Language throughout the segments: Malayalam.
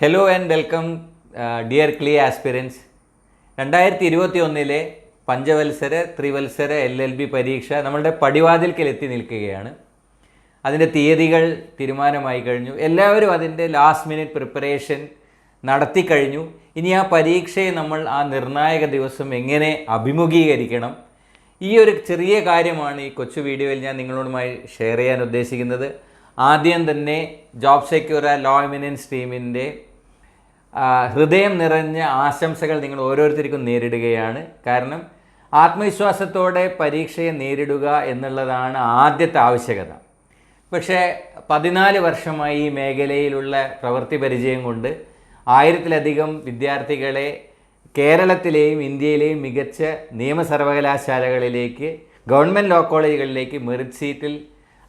Hello and welcome dear KLEE aspirants. 2021 പഞ്ചവത്സര ത്രിവത്സര LLB പരീക്ഷ നമ്മളുടെ പടിവാതിൽക്കൽ എത്തി നിൽക്കുകയാണ്. അതിൻ്റെ തീയതികൾ തീരുമാനമായി കഴിഞ്ഞു. എല്ലാവരും അതിൻ്റെ ലാസ്റ്റ് മിനിറ്റ് പ്രിപ്പറേഷൻ നടത്തി കഴിഞ്ഞു. ഇനി ആ പരീക്ഷയെ നമ്മൾ ആ നിർണായക ദിവസം എങ്ങനെ അഭിമുഖീകരിക്കണം, ഈ ഒരു ചെറിയ കാര്യമാണ് ഈ കൊച്ചു വീഡിയോയിൽ ഞാൻ നിങ്ങളോടുമായി ഷെയർ ചെയ്യാൻ ഉദ്ദേശിക്കുന്നത്. ആദ്യം തന്നെ ജോബ് സെക്യൂർ ലോ എമിനൻസ് ടീമിൻ്റെ ഹൃദയം നിറഞ്ഞ ആശംസകൾ നിങ്ങൾ ഓരോരുത്തർക്കും നേരിടുകയാണ്. കാരണം ആത്മവിശ്വാസത്തോടെ പരീക്ഷയെ നേരിടുക എന്നുള്ളതാണ് ആദ്യത്തെ ആവശ്യകത. പക്ഷേ 14 വർഷമായി ഈ മേഖലയിലുള്ള പ്രവൃത്തി പരിചയം കൊണ്ട് 1000-ലധികം വിദ്യാർത്ഥികളെ കേരളത്തിലെയും ഇന്ത്യയിലെയും മികച്ച നിയമ സർവകലാശാലകളിലേക്ക്, ഗവൺമെൻറ് ലോ കോളേജുകളിലേക്ക് മെറിറ്റ് സീറ്റിൽ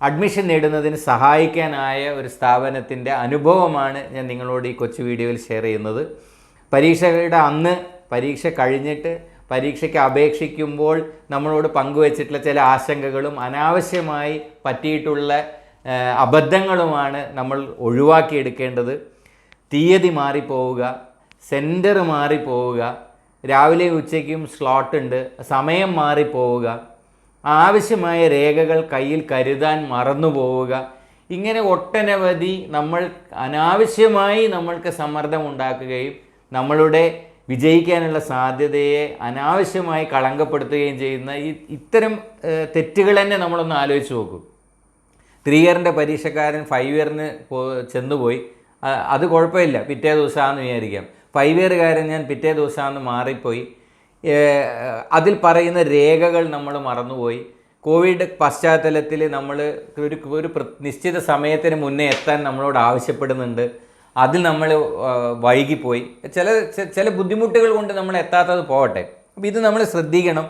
അഡ്മിഷൻ നേടുന്നതിന് സഹായിക്കാനായ ഒരു സ്ഥാപനത്തിൻ്റെ അനുഭവമാണ് ഞാൻ നിങ്ങളോട് ഈ കൊച്ചു വീഡിയോയിൽ ഷെയർ ചെയ്യുന്നത്. പരീക്ഷകളുടെ അന്ന്, പരീക്ഷ കഴിഞ്ഞിട്ട്, പരീക്ഷയ്ക്ക് അപേക്ഷിക്കുമ്പോൾ നമ്മളോട് പങ്കുവച്ചിട്ടുള്ള ചില ആശങ്കകളും അനാവശ്യമായി പറ്റിയിട്ടുള്ള അബദ്ധങ്ങളുമാണ് നമ്മൾ ഒഴിവാക്കിയെടുക്കേണ്ടത്. തീയതി മാറിപ്പോവുക, സെൻറ്റർ മാറിപ്പോവുക, രാവിലെയും ഉച്ചയ്ക്കും സ്ലോട്ടുണ്ട്, സമയം മാറിപ്പോവുക, ആവശ്യമായ രേഖകൾ കയ്യിൽ കരുതാൻ മറന്നുപോവുക, ഇങ്ങനെ ഒട്ടനവധി നമ്മൾ അനാവശ്യമായി നമ്മൾക്ക് സമ്മർദ്ദം ഉണ്ടാക്കുകയും നമ്മളുടെ വിജയിക്കാനുള്ള സാധ്യതയെ അനാവശ്യമായി കളങ്കപ്പെടുത്തുകയും ചെയ്യുന്ന ഇത്തരം തെറ്റുകൾ തന്നെ നമ്മളൊന്ന് ആലോചിച്ച് നോക്കും. 3 ഇയറിൻ്റെ പരീക്ഷക്കാരൻ 5 ഇയറിന് ചെന്നുപോയി, അത് കുഴപ്പമില്ല, പിറ്റേ ദിവസമാണെന്ന് വിചാരിക്കാം. 5 ഇയറുകാരൻ ഞാൻ പിറ്റേ ദിവസമാണെന്ന് മാറിപ്പോയി, അതിൽ പറയുന്ന രേഖകൾ നമ്മൾ മറന്നുപോയി. കോവിഡ് പശ്ചാത്തലത്തിൽ നമ്മൾ ഒരു നിശ്ചിത സമയത്തിന് മുന്നേ എത്താൻ നമ്മളോട് ആവശ്യപ്പെടുന്നുണ്ട്, അതിൽ നമ്മൾ വൈകിപ്പോയി. ചില ബുദ്ധിമുട്ടുകൾ കൊണ്ട് നമ്മൾ എത്താത്തത് പോകട്ടെ. അപ്പോൾ ഇത് നമ്മൾ ശ്രദ്ധിക്കണം.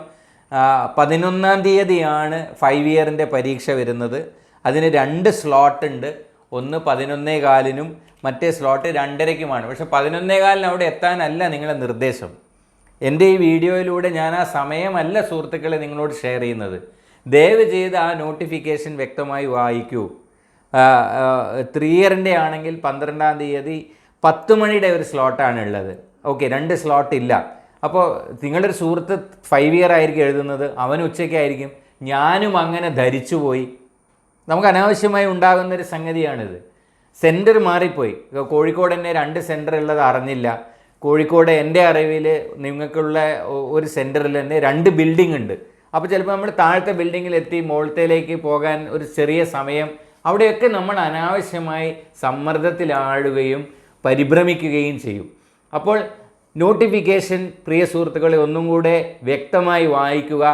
11-ാം തീയതിയാണ് 5 ഇയറിൻ്റെ പരീക്ഷ വരുന്നത്. അതിന് 2 സ്ലോട്ട് ഉണ്ട്. ഒന്ന് 11:15-നും മറ്റേ സ്ലോട്ട് 2:30-ക്കുമാണ്. പക്ഷേ 11:15 അവിടെ എത്താനല്ല നിങ്ങളുടെ നിർദ്ദേശം. എൻ്റെ ഈ വീഡിയോയിലൂടെ ഞാൻ ആ സമയമല്ല സുഹൃത്തുക്കളെ നിങ്ങളോട് ഷെയർ ചെയ്യുന്നത്. ദയവ് ചെയ്ത് ആ നോട്ടിഫിക്കേഷൻ വ്യക്തമായി വായിക്കൂ. 3 ഇയറിൻ്റെ ആണെങ്കിൽ 12-ാം തീയതി 10 മണിയുടെ ഒരു സ്ലോട്ടാണ് ഉള്ളത്. ഓക്കെ, 2 സ്ലോട്ട് ഇല്ല. അപ്പോൾ നിങ്ങളൊരു സുഹൃത്ത് 5 ഇയർ ആയിരിക്കും എഴുതുന്നത്, അവൻ ഉച്ചയ്ക്കായിരിക്കും. ഞാനും അങ്ങനെ ധരിച്ചുപോയി. നമുക്ക് അനാവശ്യമായി ഉണ്ടാകുന്നൊരു സംഗതിയാണിത്. സെൻറ്റർ മാറിപ്പോയി. കോഴിക്കോട് തന്നെ 2 സെൻറ്റർ ഉള്ളത് അറിഞ്ഞില്ല. കോഴിക്കോട് എൻ്റെ അറിവിൽ നിങ്ങൾക്കുള്ള ഒരു സെൻറ്ററിൽ തന്നെ 2 ബിൽഡിംഗ് ഉണ്ട്. അപ്പോൾ ചിലപ്പോൾ നമ്മൾ താഴത്തെ ബിൽഡിങ്ങിലെത്തി മുകളിലേക്ക് പോകാൻ ഒരു ചെറിയ സമയം, അവിടെയൊക്കെ നമ്മൾ അനാവശ്യമായി സമ്മർദ്ദത്തിലാഴുകയും പരിഭ്രമിക്കുകയും ചെയ്യും. അപ്പോൾ നോട്ടിഫിക്കേഷൻ പ്രിയ സുഹൃത്തുക്കളെ ഒന്നും കൂടെ വ്യക്തമായി വായിക്കുക.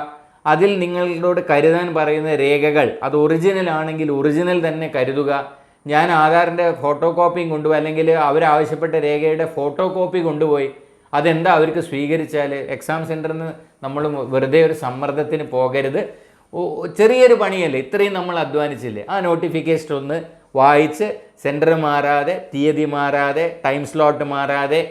അതിൽ നിങ്ങളോട് കരുതാൻ പറയുന്ന രേഖകൾ അത് ഒറിജിനൽ ആണെങ്കിൽ ഒറിജിനൽ തന്നെ കരുതുക. ഞാൻ ആധാറിൻ്റെ ഫോട്ടോ കോപ്പിയും കൊണ്ടുപോയി, അല്ലെങ്കിൽ അവരാവശ്യപ്പെട്ട രേഖയുടെ ഫോട്ടോ കോപ്പി കൊണ്ടുപോയി, അതെന്താ അവർക്ക് സ്വീകരിച്ചാൽ? എക്സാം സെൻറ്ററിൽ നിന്ന് നമ്മൾ വെറുതെ ഒരു സമ്മർദ്ദത്തിന് പോകരുത്. ചെറിയൊരു പണിയല്ലേ, ഇത്രയും നമ്മൾ അധ്വാനിച്ചില്ലേ. ആ നോട്ടിഫിക്കേഷൻ ഒന്ന് വായിച്ച് സെൻറ്റർ മാറാതെ, തീയതി മാറാതെ, ടൈം സ്ലോട്ട് മാറാതെ,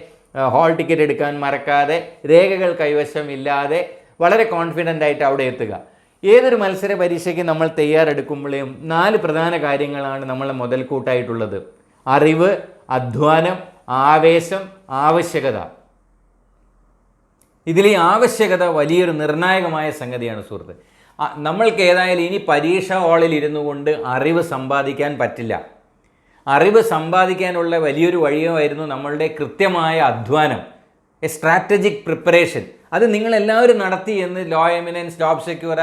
ഹാൾ ടിക്കറ്റ് എടുക്കാൻ മറക്കാതെ, രേഖകൾ കൈവശം ഇല്ലാതെ വളരെ കോൺഫിഡൻ്റ് ആയിട്ട് അവിടെ എത്തുക. ഏതൊരു മത്സര പരീക്ഷയ്ക്ക് നമ്മൾ തയ്യാറെടുക്കുമ്പോഴേയും 4 പ്രധാന കാര്യങ്ങളാണ് നമ്മളെ മുതൽക്കൂട്ടായിട്ടുള്ളത്: അറിവ്, അധ്വാനം, ആവേശം, ആവശ്യകത. ഇതിൽ ഈ ആവശ്യകത വലിയൊരു നിർണായകമായ സംഗതിയാണ് സുഹൃത്ത്. നമ്മൾക്ക് ഏതായാലും ഇനി പരീക്ഷാ ഹാളിൽ ഇരുന്നു കൊണ്ട് അറിവ് സമ്പാദിക്കാൻ പറ്റില്ല. അറിവ് സമ്പാദിക്കാനുള്ള വലിയൊരു വഴിയായിരുന്നു നമ്മളുടെ കൃത്യമായ അധ്വാനം, എ സ്ട്രാറ്റജിക് പ്രിപ്പറേഷൻ. അത് നിങ്ങളെല്ലാവരും നടത്തി എന്ന് ലോ എമിനൻസ്, ജോബ് സെക്യൂർ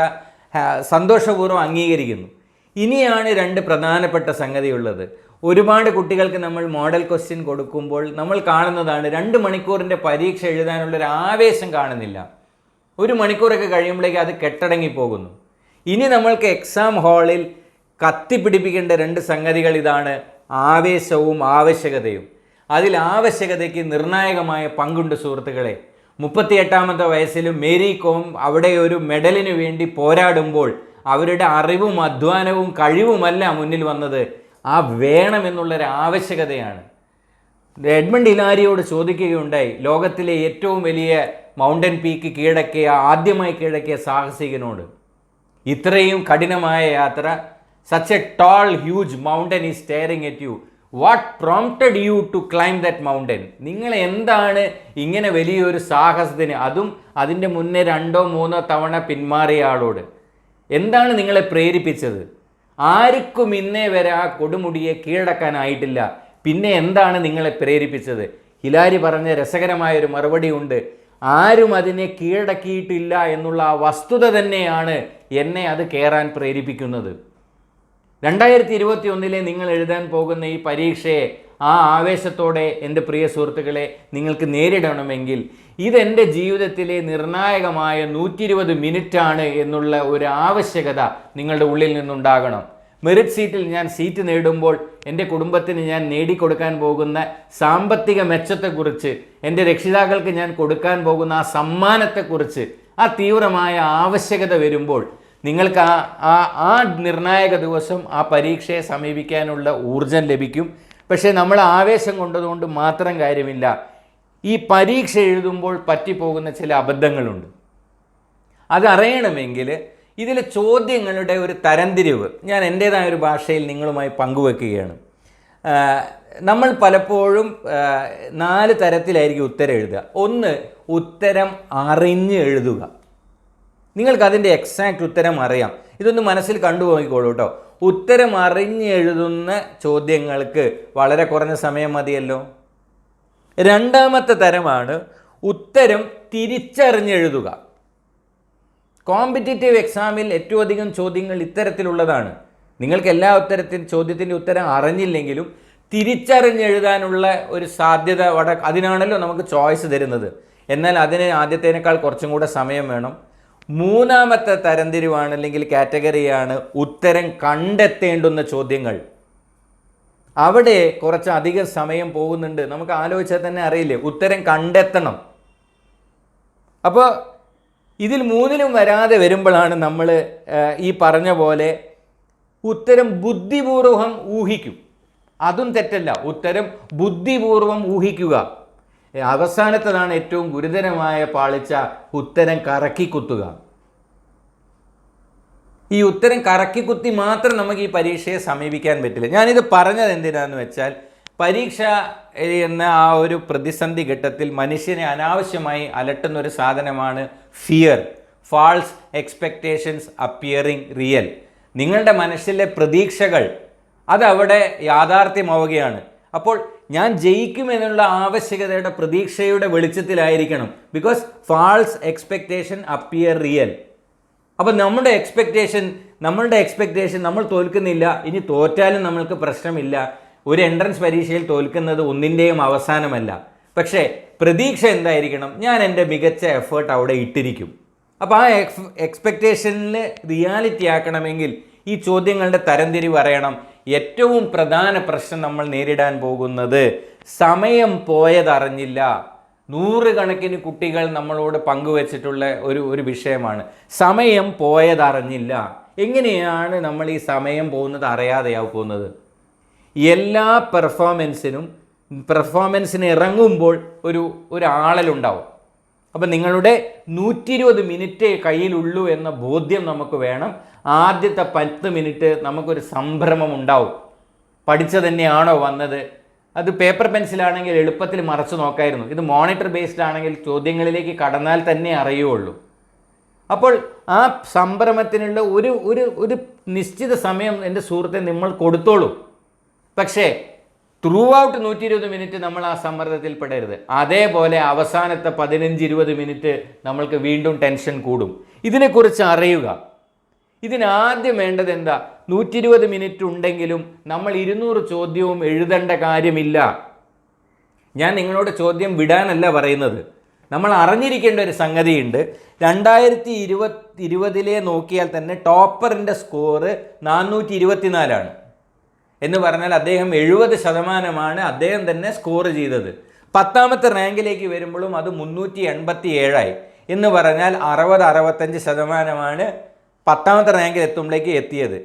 സന്തോഷപൂർവ്വം അംഗീകരിക്കുന്നു. ഇനിയാണ് 2 പ്രധാനപ്പെട്ട സംഗതിയുള്ളത്. ഒരുപാട് കുട്ടികൾക്ക് നമ്മൾ മോഡൽ ക്വസ്റ്റ്യൻ കൊടുക്കുമ്പോൾ നമ്മൾ കാണുന്നതാണ് 2 മണിക്കൂറിൻ്റെ പരീക്ഷ എഴുതാനുള്ളൊരു ആവേശം കാണുന്നില്ല. 1 മണിക്കൂറൊക്കെ കഴിയുമ്പോഴേക്ക് അത് കെട്ടടങ്ങിപ്പോകുന്നു. ഇനി നമ്മൾക്ക് എക്സാം ഹാളിൽ കത്തിപ്പിടിപ്പിക്കേണ്ട 2 സംഗതികൾ ഇതാണ്: ആവേശവും ആവശ്യകതയും. അതിൽ ആവശ്യകതയ്ക്ക് നിർണായകമായ പങ്കുണ്ട് സുഹൃത്തുക്കളെ. 38-ാമത്തെ വയസ്സിലും മേരി കോം അവിടെ ഒരു മെഡലിന് വേണ്ടി പോരാടുമ്പോൾ അവരുടെ അറിവും അധ്വാനവും കഴിവുമല്ല മുന്നിൽ വന്നത്, ആ വേണമെന്നുള്ളൊരു ആവശ്യകതയാണ്. എഡ്മണ്ട് ഹിലാരിയോട് ചോദിക്കുകയുണ്ടായി, ലോകത്തിലെ ഏറ്റവും വലിയ മൗണ്ടൻ പീക്ക് ആദ്യമായി കീഴടക്കിയ സാഹസികനോട്, ഇത്രയും കഠിനമായ യാത്ര, such a tall huge mountain is staring at you, what prompted you to climb that mountain? നിങ്ങൾ എന്താണ് ഇങ്ങനെ വലിയൊരു സാഹസത്തിന്, അതും അതിൻ്റെ മുന്നേ 2-3 തവണ പിന്മാറിയ ആളോട് എന്താണ് നിങ്ങളെ പ്രേരിപ്പിച്ചത്? ആർക്കും ഇന്നേ വരെ ആ കൊടുമുടിയെ കീഴടക്കാനായിട്ടില്ല. പിന്നെ എന്താണ് നിങ്ങളെ പ്രേരിപ്പിച്ചത്? ഹിലാരി പറഞ്ഞ രസകരമായൊരു മറുപടി ഉണ്ട്. ആരും അതിനെ കീഴടക്കിയിട്ടില്ല എന്നുള്ള ആ വസ്തുത തന്നെയാണ് എന്നെ അത് കയറാൻ പ്രേരിപ്പിക്കുന്നത്. 2021 നിങ്ങൾ എഴുതാൻ പോകുന്ന ഈ പരീക്ഷയെ ആ ആവേശത്തോടെ എൻ്റെ പ്രിയ സുഹൃത്തുക്കളെ നിങ്ങൾക്ക് നേരിടണമെങ്കിൽ ഇതെൻ്റെ ജീവിതത്തിലെ നിർണായകമായ 120 മിനിറ്റാണ് എന്നുള്ള ഒരു ആവശ്യകത നിങ്ങളുടെ ഉള്ളിൽ നിന്നുണ്ടാകണം. മെറിറ്റ് സീറ്റിൽ ഞാൻ സീറ്റ് നേടുമ്പോൾ എൻ്റെ കുടുംബത്തിന് ഞാൻ നേടിക്കൊടുക്കാൻ പോകുന്ന സാമ്പത്തിക മെച്ചത്തെക്കുറിച്ച്, എൻ്റെ രക്ഷിതാക്കൾക്ക് ഞാൻ കൊടുക്കാൻ പോകുന്ന ആ സമ്മാനത്തെക്കുറിച്ച് ആ തീവ്രമായ ആവശ്യകത വരുമ്പോൾ നിങ്ങൾക്ക് ആ നിർണായക ദിവസം ആ പരീക്ഷയെ സമീപിക്കാനുള്ള ഊർജം ലഭിക്കും. പക്ഷേ നമ്മൾ ആവേശം കൊണ്ടതുകൊണ്ട് മാത്രം കാര്യമില്ല. ഈ പരീക്ഷ എഴുതുമ്പോൾ പറ്റിപ്പോകുന്ന ചില അബദ്ധങ്ങളുണ്ട്. അതറിയണമെങ്കിൽ ഇതിലെ ചോദ്യങ്ങളുടെ ഒരു തരംതിരിവ് ഞാൻ എൻ്റേതായ ഒരു ഭാഷയിൽ നിങ്ങളുമായി പങ്കുവെക്കുകയാണ്. നമ്മൾ പലപ്പോഴും 4 തരത്തിലായിരിക്കും ഉത്തരം എഴുതുക. ഒന്ന്, ഉത്തരം അറിഞ്ഞ് എഴുതുക. നിങ്ങൾക്കതിൻ്റെ എക്സാക്റ്റ് ഉത്തരം അറിയാം. ഇതൊന്ന് മനസ്സിൽ കണ്ടുപോയിക്കോളൂ കേട്ടോ. ഉത്തരം അറിഞ്ഞ് എഴുതുന്ന ചോദ്യങ്ങൾക്ക് വളരെ കുറഞ്ഞ സമയം മതിയല്ലോ. രണ്ടാമത്തെ തരമാണ് ഉത്തരം തിരിച്ചറിഞ്ഞെഴുതുക. കോമ്പറ്റേറ്റീവ് എക്സാമിൽ ഏറ്റവും അധികം ചോദ്യങ്ങൾ ഇത്തരത്തിലുള്ളതാണ്. നിങ്ങൾക്ക് എല്ലാ ചോദ്യത്തിൻ്റെ ഉത്തരം അറിഞ്ഞില്ലെങ്കിലും തിരിച്ചറിഞ്ഞെഴുതാനുള്ള ഒരു സാധ്യത അതിനാണല്ലോ നമുക്ക് ചോയ്സ് തരുന്നത്. എന്നാൽ അതിന് ആദ്യത്തേനേക്കാൾ കുറച്ചും കൂടെ സമയം വേണം. മൂന്നാമത്തെ തരംതിരിവാണ് അല്ലെങ്കിൽ കാറ്റഗറിയാണ് ഉത്തരം കണ്ടെത്തേണ്ടുന്ന ചോദ്യങ്ങൾ. അവിടെ കുറച്ചധികം സമയം പോകുന്നുണ്ട്. നമുക്ക് ആലോചിച്ചാൽ തന്നെ അറിയില്ലേ, ഉത്തരം കണ്ടെത്തണം. അപ്പോൾ ഇതിൽ മൂന്നിലും വരാതെ വരുമ്പോഴാണ് നമ്മൾ ഈ പറഞ്ഞ പോലെ ഉത്തരം ബുദ്ധിപൂർവം ഊഹിക്കും. അതും തെറ്റല്ല, ഉത്തരം ബുദ്ധിപൂർവം ഊഹിക്കുക. അവസാനത്തതാണ് ഏറ്റവും ഗുരുതരമായ പാളിച്ച, ഉത്തരം കറക്കിക്കുത്തുക. ഈ ഉത്തരം കറക്കിക്കുത്തി മാത്രം നമുക്ക് ഈ പരീക്ഷയെ സമീപിക്കാൻ പറ്റില്ല. ഞാനിത് പറഞ്ഞത് എന്തിനാന്ന് വെച്ചാൽ, പരീക്ഷ എന്ന ആ ഒരു പ്രതിസന്ധി ഘട്ടത്തിൽ മനുഷ്യനെ അനാവശ്യമായി അലട്ടുന്ന ഒരു സാധനമാണ് fear, false expectations appearing real. നിങ്ങളുടെ മനസ്സിലെ പ്രതീക്ഷകൾ അതവിടെ യാഥാർത്ഥ്യമാവുകയാണ്. അപ്പോൾ ഞാൻ ജയിക്കുമെന്നുള്ള ആവശ്യകതയുടെ പ്രതീക്ഷയുടെ വെളിച്ചത്തിലായിരിക്കണം. Because false expectation appear real. അപ്പോൾ നമ്മളുടെ എക്സ്പെക്റ്റേഷൻ നമ്മൾ തോൽക്കുന്നില്ല, ഇനി തോറ്റാലും നമ്മൾക്ക് പ്രശ്നമില്ല. ഒരു എൻട്രൻസ് പരീക്ഷയിൽ തോൽക്കുന്നത് ഒന്നിൻ്റെയും അവസാനമല്ല. പക്ഷേ പ്രതീക്ഷ എന്തായിരിക്കണം, ഞാൻ എൻ്റെ മികച്ച എഫേർട്ട് അവിടെ ഇട്ടിരിക്കും. അപ്പോൾ ആ എക്സ്പെക്റ്റേഷനിൽ റിയാലിറ്റി ആക്കണമെങ്കിൽ ഈ ചോദ്യങ്ങളുടെ തരംതിരിവ് അറിയണം. ഏറ്റവും പ്രധാന പ്രശ്നം നമ്മൾ നേരിടാൻ പോകുന്നത് സമയം പോയതറിഞ്ഞില്ല. 100 കണക്കിന് കുട്ടികൾ നമ്മളോട് പങ്കുവച്ചിട്ടുള്ള ഒരു വിഷയമാണ് സമയം പോയതറിഞ്ഞില്ല. എങ്ങനെയാണ് നമ്മൾ ഈ സമയം പോകുന്നത് അറിയാതെയാവും പോകുന്നത്? എല്ലാ പെർഫോമൻസിന് ഇറങ്ങുമ്പോൾ ഒരു ആളലുണ്ടാവും. അപ്പം നിങ്ങളുടെ 120 മിനിറ്റ് കയ്യിലുള്ളൂ എന്ന ബോധ്യം നമുക്ക് വേണം. ആദ്യത്തെ 10 മിനിറ്റ് നമുക്കൊരു സംഭ്രമം ഉണ്ടാവും. പഠിച്ചത് തന്നെയാണോ വന്നത്? അത് പേപ്പർ പെൻസിലാണെങ്കിൽ എളുപ്പത്തിൽ മറച്ചു നോക്കായിരുന്നു. ഇത് മോണിറ്റർ ബേസ്ഡ് ആണെങ്കിൽ ചോദ്യങ്ങളിലേക്ക് കടന്നാൽ തന്നെ അറിയുള്ളൂ. അപ്പോൾ ആ സംഭ്രമത്തിനുള്ള ഒരു നിശ്ചിത സമയം എൻ്റെ സുഹൃത്തെ നമ്മൾ കൊടുത്തോളൂ. പക്ഷേ ത്രൂ ഔട്ട് 120 മിനിറ്റ് നമ്മൾ ആ സമ്മർദ്ദത്തിൽ പെടരുത്. അതേപോലെ അവസാനത്തെ 15-20 മിനിറ്റ് നമ്മൾക്ക് വീണ്ടും ടെൻഷൻ കൂടും. ഇതിനെക്കുറിച്ച് അറിയുക. ഇതിനാദ്യം വേണ്ടത് എന്താ? 120 മിനിറ്റ് ഉണ്ടെങ്കിലും നമ്മൾ 200 ചോദ്യവും എഴുതേണ്ട കാര്യമില്ല. ഞാൻ നിങ്ങളോട് ചോദ്യം വിടാനല്ല പറയുന്നത്. നമ്മൾ അറിഞ്ഞിരിക്കേണ്ട ഒരു സംഗതിയുണ്ട്. 2020 നോക്കിയാൽ തന്നെ ടോപ്പറിൻ്റെ സ്കോറ് 424 എന്ന് പറഞ്ഞാൽ അദ്ദേഹം 70% അദ്ദേഹം തന്നെ സ്കോർ ചെയ്തത്. 10ാമത്തെ റാങ്കിലേക്ക് വരുമ്പോഴും അത് 387 എന്ന് പറഞ്ഞാൽ 60-65% 10ാമത്തെ റാങ്കിൽ എത്തുമ്പോഴേക്ക് എത്തിയത്.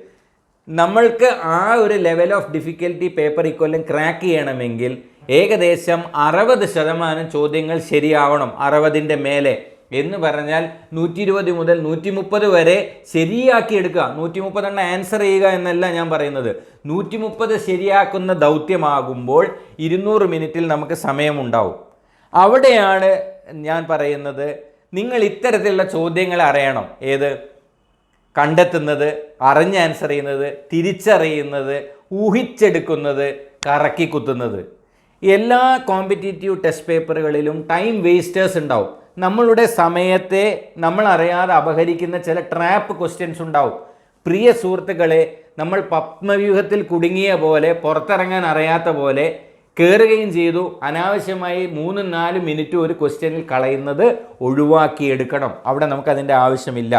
നമ്മൾക്ക് ആ ഒരു ലെവൽ ഓഫ് ഡിഫിക്കൽറ്റി പേപ്പർ ഇക്കൊല്ലം ക്രാക്ക് ചെയ്യണമെങ്കിൽ ഏകദേശം 60% ചോദ്യങ്ങൾ ശരിയാവണം. 60ൻ്റെ മേലെ എന്ന് പറഞ്ഞാൽ 120 മുതൽ 130 വരെ ശരിയാക്കി എടുക്കുക. 130 ആൻസർ ചെയ്യുക എന്നല്ല ഞാൻ പറയുന്നത്. 130 ശരിയാക്കുന്ന ദൗത്യമാകുമ്പോൾ 200 മിനിറ്റിൽ നമുക്ക് സമയമുണ്ടാവും. അവിടെയാണ് ഞാൻ പറയുന്നത്, നിങ്ങൾ ഇത്തരത്തിലുള്ള ചോദ്യങ്ങൾ അറിയണം. ഏത്? കണ്ടെത്തുന്നത്, അറിഞ്ഞ് ആൻസർ ചെയ്യുന്നത്, തിരിച്ചറിയുന്നത്, ഊഹിച്ചെടുക്കുന്നത്, കറക്കി കുത്തുന്നത്. എല്ലാ കോമ്പറ്റീറ്റീവ് ടെസ്റ്റ് പേപ്പറുകളിലും ടൈം വേസ്റ്റേഴ്സ് ഉണ്ടാവും. നമ്മളുടെ സമയത്തെ നമ്മൾ അറിയാതെ അപഹരിക്കുന്ന ചില ട്രാപ്പ് ക്വസ്റ്റ്യൻസ് ഉണ്ടാവും. പ്രിയ സുഹൃത്തുക്കളെ, നമ്മൾ പത്മവ്യൂഹത്തിൽ കുടുങ്ങിയ പോലെ, പുറത്തിറങ്ങാൻ അറിയാത്ത പോലെ കയറുകയും ചെയ്തു. അനാവശ്യമായി 3-4 മിനിറ്റ് ഒരു ക്വസ്റ്റ്യനിൽ കളയുന്നത് ഒഴിവാക്കിയെടുക്കണം. അവിടെ നമുക്കതിൻ്റെ ആവശ്യമില്ല.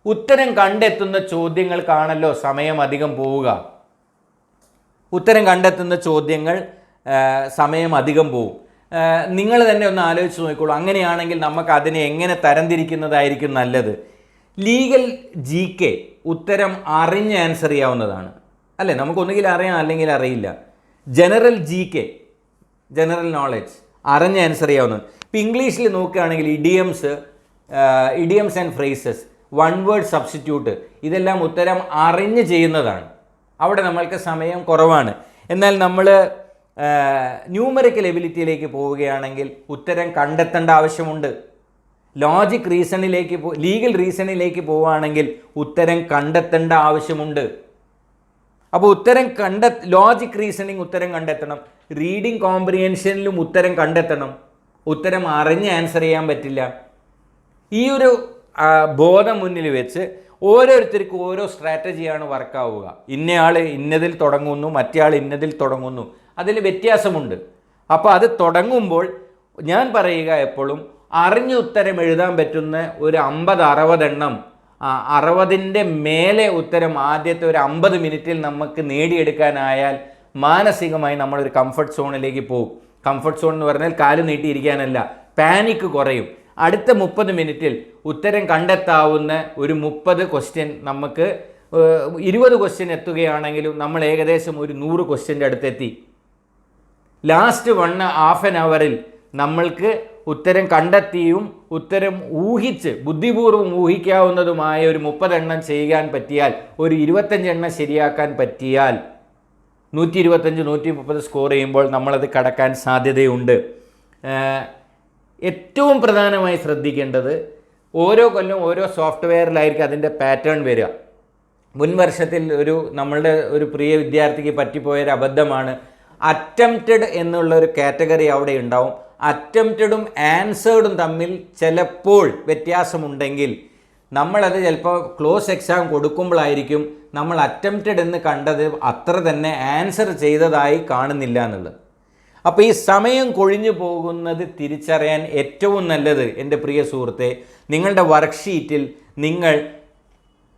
ഉത്തരം കണ്ടെത്തുന്ന ചോദ്യങ്ങൾക്കാണല്ലോ സമയം അധികം പോവുക. ഉത്തരം കണ്ടെത്തുന്ന ചോദ്യങ്ങൾ സമയം അധികം പോവും. നിങ്ങൾ തന്നെ ഒന്ന് ആലോചിച്ച് നോക്കിക്കോളൂ. അങ്ങനെയാണെങ്കിൽ നമുക്ക് അതിനെ എങ്ങനെ തരംതിരിക്കുന്നതായിരിക്കും നല്ലത്? ലീഗൽ GK ഉത്തരം അറിഞ്ഞ് ആൻസർ ചെയ്യാവുന്നതാണ്, അല്ലേ? നമുക്കൊന്നുകിൽ അറിയാം, അല്ലെങ്കിൽ അറിയില്ല. ജനറൽ GK, ജനറൽ നോളജ്, അറിഞ്ഞ് ആൻസർ ചെയ്യാവുന്നത്. ഇപ്പോൾ ഇംഗ്ലീഷിൽ നോക്കുകയാണെങ്കിൽ idioms and phrases, one word substitute, ഇതെല്ലാം ഉത്തരം അറിഞ്ഞ് ചെയ്യുന്നതാണ്. അവിടെ നമ്മൾക്ക് സമയം കുറവാണ്. എന്നാൽ നമ്മൾ ന്യൂമറിക്കൽ എബിലിറ്റിയിലേക്ക് പോവുകയാണെങ്കിൽ ഉത്തരം കണ്ടെത്തേണ്ട ആവശ്യമുണ്ട്. ലോജിക് റീസണിലേക്ക് ലീഗൽ റീസണിലേക്ക് പോവുകയാണെങ്കിൽ ഉത്തരം കണ്ടെത്തേണ്ട ആവശ്യമുണ്ട്. അപ്പോൾ ലോജിക് റീസണിങ് ഉത്തരം കണ്ടെത്തണം. റീഡിങ് കോംപ്രിഹെൻഷനിലും ഉത്തരം കണ്ടെത്തണം. ഉത്തരം അറിഞ്ഞ് ആൻസർ ചെയ്യാൻ പറ്റില്ല. ഈ ഒരു ബോധം മുന്നിൽ വെച്ച് ഓരോരുത്തർക്കും ഓരോ സ്ട്രാറ്റജിയാണ് വർക്കാവുക. ഇന്നയാൾ ഇന്നതിൽ തുടങ്ങുന്നു, മറ്റേ ആൾ ഇന്നതിൽ തുടങ്ങുന്നു, അതിൽ വ്യത്യാസമുണ്ട്. അപ്പോൾ അത് തുടങ്ങുമ്പോൾ ഞാൻ പറയുക എപ്പോഴും, അറിഞ്ഞ് ഉത്തരം എഴുതാൻ പറ്റുന്ന ഒരു 50-60 എണ്ണം, 60ൻ്റെ മേലെ ഉത്തരം ആദ്യത്തെ ഒരു 50 മിനിറ്റിൽ നമുക്ക് നേടിയെടുക്കാനായാൽ മാനസികമായി നമ്മളൊരു കംഫർട്ട് സോണിലേക്ക് പോകും. കംഫർട്ട് സോൺ എന്ന് പറഞ്ഞാൽ കാല് നീട്ടിയിരിക്കാനല്ല, പാനിക് കുറയും. അടുത്ത 30 മിനിറ്റിൽ ഉത്തരം കണ്ടെത്താവുന്ന ഒരു 30 ക്വസ്റ്റ്യൻ, നമുക്ക് 20 ക്വസ്റ്റ്യൻ എത്തുകയാണെങ്കിലും നമ്മൾ ഏകദേശം ഒരു 100 ക്വസ്റ്റ്യൻ്റെ അടുത്തെത്തി. ലാസ്റ്റ് ഹാഫ് ആൻ അവറിൽ നമ്മൾക്ക് ഉത്തരം കണ്ടെത്തിയും ഉത്തരം ഊഹിച്ച് ബുദ്ധിപൂർവ്വം ഊഹിക്കാവുന്നതുമായ ഒരു 30 എണ്ണം ചെയ്യാൻ പറ്റിയാൽ, ഒരു 25 എണ്ണം ശരിയാക്കാൻ പറ്റിയാൽ 125-130 സ്കോർ ചെയ്യുമ്പോൾ നമ്മളത് കടക്കാൻ സാധ്യതയുണ്ട്. ഏറ്റവും പ്രധാനമായി ശ്രദ്ധിക്കേണ്ടത്, ഓരോ കൊല്ലം ഓരോ സോഫ്റ്റ്വെയറിലായിരിക്കും അതിൻ്റെ പാറ്റേൺ വരിക. മുൻ വർഷത്തിൽ നമ്മളുടെ ഒരു പ്രിയ വിദ്യാർത്ഥിക്ക് പറ്റിപ്പോയൊരു അബദ്ധമാണ്, അറ്റംപ്റ്റഡ് എന്നുള്ള ഒരു കാറ്റഗറി അവിടെ ഉണ്ടാവും. അറ്റംപ്റ്റഡും ആൻസേർഡും തമ്മിൽ ചിലപ്പോൾ വ്യത്യാസമുണ്ടെങ്കിൽ നമ്മളത് ചിലപ്പോൾ ക്ലോസ് എക്സാം കൊടുക്കുമ്പോഴായിരിക്കും നമ്മൾ അറ്റംപ്റ്റഡ് എന്ന് കണ്ടത് അത്ര തന്നെ ആൻസർ ചെയ്തതായി കാണുന്നില്ല എന്നുള്ളത്. അപ്പോൾ ഈ സമയം കൊഴിഞ്ഞു പോകുന്നത് തിരിച്ചറിയാൻ ഏറ്റവും നല്ലത്, എൻ്റെ പ്രിയ സുഹൃത്തെ, നിങ്ങളുടെ വർക്ക്ഷീറ്റിൽ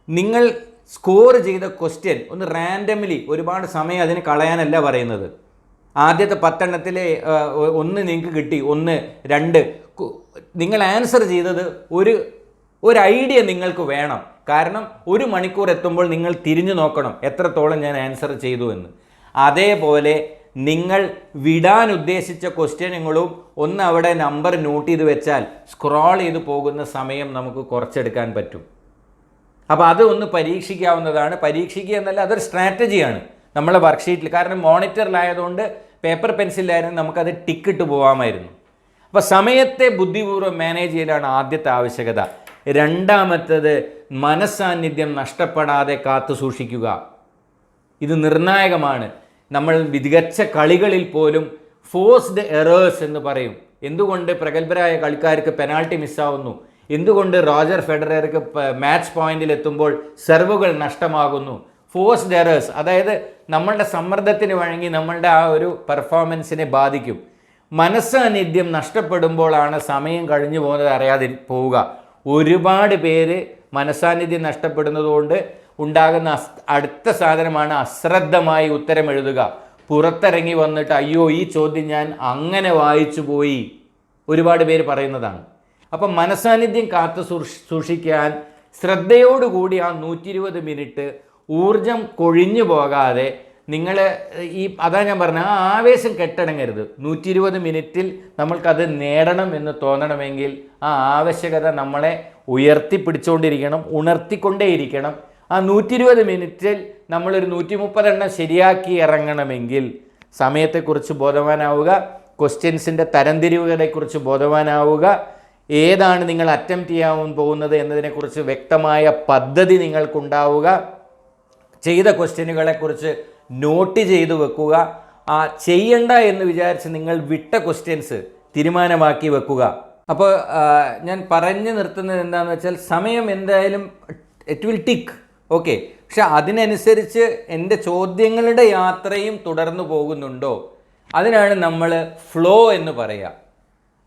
നിങ്ങൾ സ്കോർ ചെയ്ത ക്വസ്റ്റ്യൻ ഒന്ന് റാൻഡംലി, ഒരുപാട് സമയം അതിന് കളയാനല്ല പറയുന്നത്. ആദ്യത്തെ 10 എണ്ണത്തിൽ 1 നിങ്ങൾക്ക് കിട്ടി, 1, 2, നിങ്ങൾ ആൻസർ ചെയ്തത് ഒരു ഐഡിയ നിങ്ങൾക്ക് വേണം. കാരണം 1 മണിക്കൂർ എത്തുമ്പോൾ നിങ്ങൾ തിരിഞ്ഞു നോക്കണം എത്രത്തോളം ഞാൻ ആൻസർ ചെയ്തു എന്ന്. അതേപോലെ നിങ്ങൾ വിടാൻ ഉദ്ദേശിച്ച ക്വസ്റ്റ്യനുകളും ഒന്ന് അവിടെ നമ്പർ നോട്ട് ചെയ്ത് വെച്ചാൽ സ്ക്രോൾ ചെയ്ത് പോകുന്ന സമയം നമുക്ക് കുറച്ചെടുക്കാൻ പറ്റും. അപ്പോൾ അത് ഒന്ന് പരീക്ഷിക്കാവുന്നതാണ്. പരീക്ഷിക്കുക എന്നല്ല, അതൊരു സ്ട്രാറ്റജിയാണ് നമ്മളെ വർക്ക്ഷീറ്റിൽ. കാരണം മോണിറ്ററിലായതുകൊണ്ട് പേപ്പർ പെൻസിലായിരുന്നു നമുക്കത് ടിക്കിട്ട് പോകാമായിരുന്നു. അപ്പോൾ സമയത്തെ ബുദ്ധിപൂർവ്വം മാനേജ് ചെയ്യലാണ് ആദ്യത്തെ ആവശ്യകത. രണ്ടാമത്തേത്, മനസ്സാന്നിധ്യം നഷ്ടപ്പെടാതെ കാത്തു സൂക്ഷിക്കുക. ഇത് നിർണായകമാണ്. നമ്മൾ മികച്ച കളികളിൽ പോലും ഫോഴ്സ്ഡ് എറേഴ്സ് എന്ന് പറയും. എന്തുകൊണ്ട് പ്രഗത്ഭരായ കളിക്കാർക്ക് പെനാൾട്ടി മിസ്സാവുന്നു, എന്തുകൊണ്ട് റോജർ ഫെഡറർക്ക് മാച്ച് പോയിന്റിൽ എത്തുമ്പോൾ സെർവുകൾ നഷ്ടമാകുന്നു. ഫോഴ്സ്ഡ് എറേഴ്സ്, അതായത് നമ്മളുടെ സമ്മർദ്ദത്തിന് വഴങ്ങി നമ്മളുടെ ആ ഒരു പെർഫോമൻസിനെ ബാധിക്കും. മനസ്സാന്നിധ്യം നഷ്ടപ്പെടുമ്പോഴാണ് സമയം കഴിഞ്ഞു പോകുന്നത് അറിയാതെ പോവുക. ഒരുപാട് പേര് മനസ്സാന്നിധ്യം നഷ്ടപ്പെടുന്നതുകൊണ്ട് ഉണ്ടാകുന്ന അടുത്ത സാധനമാണ് അശ്രദ്ധമായി ഉത്തരം എഴുതുക. പുറത്തിറങ്ങി വന്നിട്ട് അയ്യോ ഈ ചോദ്യം ഞാൻ അങ്ങനെ വായിച്ചു പോയി, ഒരുപാട് പേര് പറയുന്നതാണ്. അപ്പം മനസ്സാന്നിധ്യം കാത്തു സൂക്ഷിക്കാൻ ശ്രദ്ധയോടുകൂടി ആ 120 മിനിറ്റ് ഊർജം കൊഴിഞ്ഞു പോകാതെ നിങ്ങൾ അതാ ഞാൻ പറഞ്ഞ ആ ആവേശം കെട്ടടങ്ങരുത്. 120 മിനിറ്റിൽ നമ്മൾക്കത് നേടണം എന്ന് തോന്നണമെങ്കിൽ ആ ആവശ്യകത നമ്മളെ ഉയർത്തിപ്പിടിച്ചുകൊണ്ടിരിക്കണം, ഉണർത്തിക്കൊണ്ടേയിരിക്കണം. ആ 120 മിനിറ്റിൽ നമ്മളൊരു 130 എണ്ണം ശരിയാക്കി ഇറങ്ങണമെങ്കിൽ സമയത്തെക്കുറിച്ച് ബോധവാനാവുക, ക്വസ്റ്റ്യൻസിൻ്റെ തരംതിരിവുകളെക്കുറിച്ച് ബോധവാനാവുക, ഏതാണ് നിങ്ങൾ അറ്റംപ്റ്റ് ചെയ്യാൻ പോകുന്നത് എന്നതിനെക്കുറിച്ച് വ്യക്തമായ പദ്ധതി നിങ്ങൾക്കുണ്ടാവുക, ചെയ്ത ക്വസ്റ്റ്യനുകളെക്കുറിച്ച് നോട്ട് ചെയ്തു വെക്കുക, ആ ചെയ്യണ്ട എന്ന് വിചാരിച്ച് നിങ്ങൾ വിട്ട ക്വസ്റ്റ്യൻസ് തീരുമാനമാക്കി വെക്കുക. അപ്പോൾ ഞാൻ പറഞ്ഞു നിർത്തുന്നത് എന്താണെന്ന് വെച്ചാൽ സമയം എന്തായാലും ഇറ്റ് വിൽ ടിക്ക്, ഓക്കെ. പക്ഷെ അതിനനുസരിച്ച് എൻ്റെ ചോദ്യങ്ങളുടെ യാത്രയും തുടർന്നു പോകുന്നുണ്ടോ, അതിനാണ് നമ്മൾ ഫ്ലോ എന്ന് പറയുക.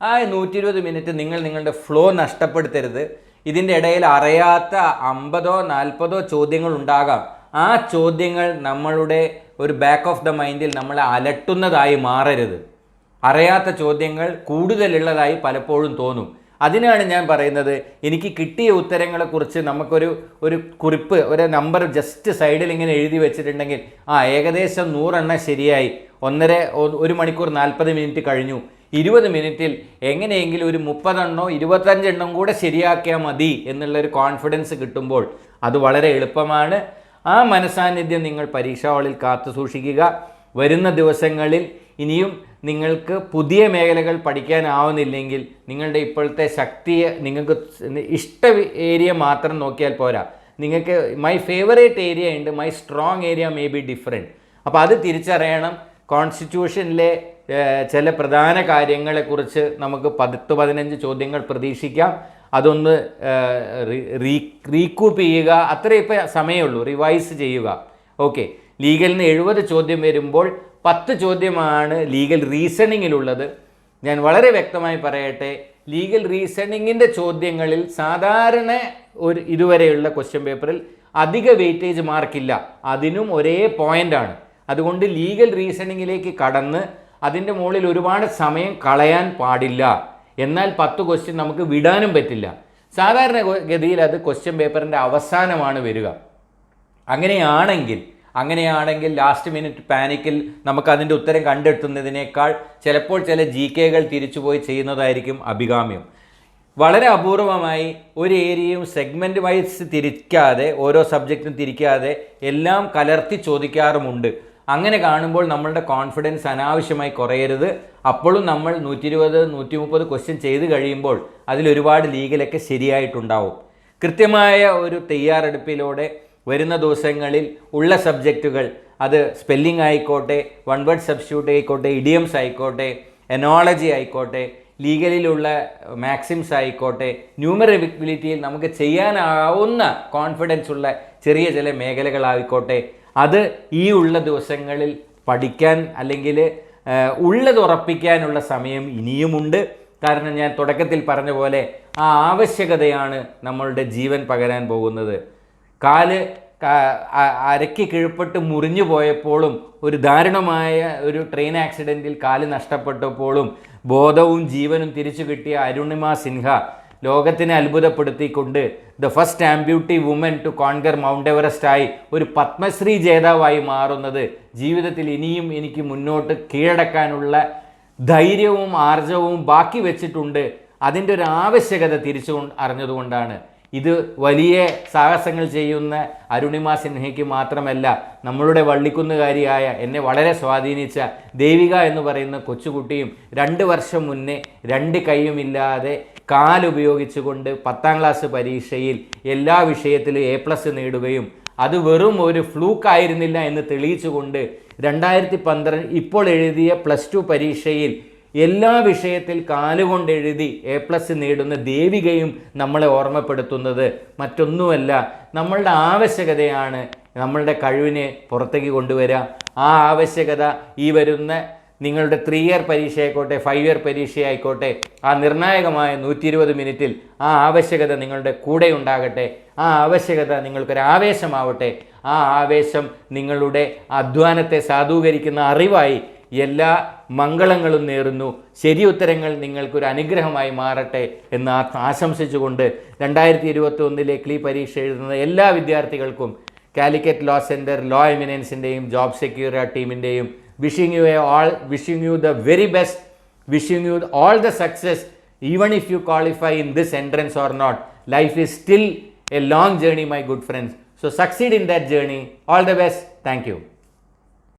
ആ 120 മിനിറ്റ് നിങ്ങളുടെ ഫ്ലോ നഷ്ടപ്പെടുത്തരുത്. ഇതിൻ്റെ ഇടയിൽ അറിയാത്ത 50ഓ 40ഓ ചോദ്യങ്ങൾ ഉണ്ടാകാം. ആ ചോദ്യങ്ങൾ നമ്മളുടെ ഒരു ബാക്ക് ഓഫ് ദ മൈൻഡിൽ നമ്മളെ അലട്ടുന്നതായി മാറരുത്. അറിയാത്ത ചോദ്യങ്ങൾ കൂടുതലുള്ളതായി പലപ്പോഴും തോന്നും. അതിനാണ് ഞാൻ പറയുന്നത്, എനിക്ക് കിട്ടിയ ഉത്തരങ്ങളെക്കുറിച്ച് നമുക്കൊരു കുറിപ്പ്, ഒരു നമ്പർ ജസ്റ്റ് സൈഡിൽ ഇങ്ങനെ എഴുതി വെച്ചിട്ടുണ്ടെങ്കിൽ ഏകദേശം 100 എണ്ണം ശരിയായി, 1 മണിക്കൂർ 40 മിനിറ്റ് കഴിഞ്ഞു, 20 മിനിറ്റിൽ എങ്ങനെയെങ്കിലും ഒരു 30 എണ്ണോ 25 എണ്ണം കൂടെ ശരിയാക്കിയാൽ മതി എന്നുള്ളൊരു കോൺഫിഡൻസ് കിട്ടുമ്പോൾ അത് വളരെ എളുപ്പമാണ്. ആ മനസാന്നിധ്യം നിങ്ങൾ പരീക്ഷാ ഹാളിൽ കാത്തു സൂക്ഷിക്കുക. വരുന്ന ദിവസങ്ങളിൽ ഇനിയും നിങ്ങൾക്ക് പുതിയ മേഖലകൾ പഠിക്കാനാവുന്നില്ലെങ്കിൽ നിങ്ങളുടെ ഇപ്പോഴത്തെ ശക്തിയെ നിങ്ങൾക്ക് ഇഷ്ട ഏരിയ മാത്രം നോക്കിയാൽ പോരാ. നിങ്ങൾക്ക് മൈ ഫേവറേറ്റ് ഏരിയ ഉണ്ട്, my strong area may be different. അപ്പോൾ അത് തിരിച്ചറിയണം. കോൺസ്റ്റിറ്റ്യൂഷനിലെ ചില പ്രധാന കാര്യങ്ങളെക്കുറിച്ച് നമുക്ക് 10-15 ചോദ്യങ്ങൾ പ്രതീക്ഷിക്കാം. അതൊന്ന് റീകൂപ്പ് ചെയ്യുക, അത്രേ ഇപ്പോൾ സമയമുള്ളൂ, റിവൈസ് ചെയ്യുക. ഓക്കെ, ലീഗലിന് 70 ചോദ്യം വരുമ്പോൾ 10 ചോദ്യമാണ് ലീഗൽ റീസണിങ്ങിലുള്ളത്. ഞാൻ വളരെ വ്യക്തമായി പറയട്ടെ, ലീഗൽ റീസണിങ്ങിൻ്റെ ചോദ്യങ്ങളിൽ സാധാരണ ഇതുവരെയുള്ള ക്വസ്റ്റ്യൻ പേപ്പറിൽ അധിക വെയിറ്റേജ് മാർക്കില്ല, അതിനും ഒരേ പോയിൻ്റാണ്. അതുകൊണ്ട് ലീഗൽ റീസണിങ്ങിലേക്ക് കടന്ന് അതിൻ്റെ മുകളിൽ ഒരുപാട് സമയം കളയാൻ പാടില്ല. എന്നാൽ 10 ക്വസ്റ്റ്യൻ നമുക്ക് വിടാനും പറ്റില്ല. സാധാരണ ഗതിയിൽ അത് ക്വസ്റ്റ്യൻ പേപ്പറിൻ്റെ അവസാനമാണ് വരിക. അങ്ങനെയാണെങ്കിൽ ലാസ്റ്റ് മിനിറ്റ് പാനിക്കിൽ നമുക്ക് അതിൻ്റെ ഉത്തരം കണ്ടെത്തുന്നതിനേക്കാൾ ചിലപ്പോൾ ചില GKകൾ തിരിച്ചുപോയി ചെയ്യുന്നതായിരിക്കും അഭികാമ്യം. വളരെ അപൂർവമായി ഒരു ഏരിയയും സെഗ്മെൻറ്റ് വൈസ് തിരിക്കാതെ, ഓരോ സബ്ജക്റ്റും തിരിക്കാതെ എല്ലാം കലർത്തി ചോദിക്കാറുമുണ്ട്. അങ്ങനെ കാണുമ്പോൾ നമ്മളുടെ കോൺഫിഡൻസ് അനാവശ്യമായി കുറയരുത്. അപ്പോഴും നമ്മൾ 120-130 ക്വസ്റ്റ്യൻ ചെയ്ത് കഴിയുമ്പോൾ അതിലൊരുപാട് ലീഗലൊക്കെ ശരിയായിട്ടുണ്ടാവും. കൃത്യമായ ഒരു തയ്യാറെടുപ്പിലൂടെ വരുന്ന ദിവസങ്ങളിൽ ഉള്ള സബ്ജക്റ്റുകൾ, അത് സ്പെല്ലിംഗ് ആയിക്കോട്ടെ, വൺ വേർഡ് സബ്സ്റ്റിറ്റ്യൂട്ട് ആയിക്കോട്ടെ, ഇഡിയംസ് ആയിക്കോട്ടെ, എനോളജി ആയിക്കോട്ടെ, ലീഗലിലുള്ള മാക്സിംസ് ആയിക്കോട്ടെ, ന്യൂമറബിലിറ്റിയിൽ നമുക്ക് ചെയ്യാനാവുന്ന കോൺഫിഡൻസ് ഉള്ള ചെറിയ ചില മേഖലകളായിക്കോട്ടെ, അത് ഈ ഉള്ള ദിവസങ്ങളിൽ പഠിക്കാൻ അല്ലെങ്കിൽ ഉള്ളത് ഉറപ്പിക്കാനുള്ള സമയം ഇനിയുമുണ്ട്. കാരണം ഞാൻ തുടക്കത്തിൽ പറഞ്ഞ പോലെ ആ ആവശ്യകതയാണ് നമ്മളുടെ ജീവൻ പകരാൻ പോകുന്നത്. കാല് അരയ്ക്ക് കീഴ്പ്പെട്ട് മുറിഞ്ഞു പോയപ്പോഴും, ഒരു ദാരുണമായ ഒരു ട്രെയിൻ ആക്സിഡൻറ്റിൽ കാല് നഷ്ടപ്പെട്ടപ്പോഴും ബോധവും ജീവനും തിരിച്ചു കിട്ടിയ അരുണിമ സിൻഹ ലോകത്തിനെ അത്ഭുതപ്പെടുത്തിക്കൊണ്ട് the first amputee woman to conquer mount Everest ആയി ഒരു പത്മശ്രീ ജേതാവായി മാറുന്നത് ജീവിതത്തിൽ ഇനിയും എനിക്ക് മുന്നോട്ട് കീഴടക്കാനുള്ള ധൈര്യവും ആർജവും ബാക്കി വെച്ചിട്ടുണ്ട്. അതിൻ്റെ ഒരു ആവശ്യകത തിരിച്ചു അറിഞ്ഞതുകൊണ്ടാണ്. ഇത് വലിയ സാഹസങ്ങൾ ചെയ്യുന്ന അരുണിമ സിൻഹയ്ക്ക് മാത്രമല്ല, നമ്മളുടെ വള്ളിക്കുന്നുകാരിയായ എന്നെ വളരെ സ്വാധീനിച്ച ദേവിക എന്ന് പറയുന്ന കൊച്ചുകുട്ടിയും 2 വർഷം മുന്നേ 2 കൈയുമില്ലാതെ കാലുപയോഗിച്ചുകൊണ്ട് 10ാം ക്ലാസ് പരീക്ഷയിൽ എല്ലാ വിഷയത്തിലും A+ നേടുകയും അത് വെറും ഒരു ഫ്ലൂക്കായിരുന്നില്ല എന്ന് തെളിയിച്ചുകൊണ്ട് 2012 ഇപ്പോൾ എഴുതിയ +2 പരീക്ഷയിൽ എല്ലാ വിഷയത്തിൽ കാലുകൊണ്ട് എഴുതി A+ നേടുന്ന ദേവികയും നമ്മളെ ഓർമ്മപ്പെടുത്തുന്നത് മറ്റൊന്നുമല്ല, നമ്മളുടെ ആവശ്യകതയാണ് നമ്മളുടെ കഴിവിനെ പുറത്തേക്ക് കൊണ്ടുവരിക. ആ ആവശ്യകത ഈ വരുന്ന നിങ്ങളുടെ 3 ഇയർ പരീക്ഷയായിക്കോട്ടെ, 5 ഇയർ പരീക്ഷയായിക്കോട്ടെ, ആ നിർണായകമായ 120 മിനിറ്റിൽ ആ ആവശ്യകത നിങ്ങളുടെ കൂടെ ഉണ്ടാകട്ടെ. ആ ആവശ്യകത നിങ്ങൾക്കൊരാവേശമാവട്ടെ. ആ ആവേശം നിങ്ങളുടെ അധ്വാനത്തെ സാധൂകരിക്കുന്ന അറിവായി എല്ലാ മംഗളങ്ങളും നേരുന്നു. ശരി ഉത്തരങ്ങൾ നിങ്ങൾക്കൊരു അനുഗ്രഹമായി മാറട്ടെ എന്ന് ആശംസിച്ചുകൊണ്ട് 2021 KLEE പരീക്ഷ എഴുതുന്ന എല്ലാ വിദ്യാർത്ഥികൾക്കും കാലിക്കറ്റ് ലോ സെൻറ്റർ, ലോ എമിനൻസിൻ്റെയും ജോബ് സെക്യൂര ടീമിൻ്റെയും wishing you the very best, wishing you all the success. Even if you qualify in this entrance or not, life is still a long journey, my good friends. So succeed in that journey. All the best. Thank you.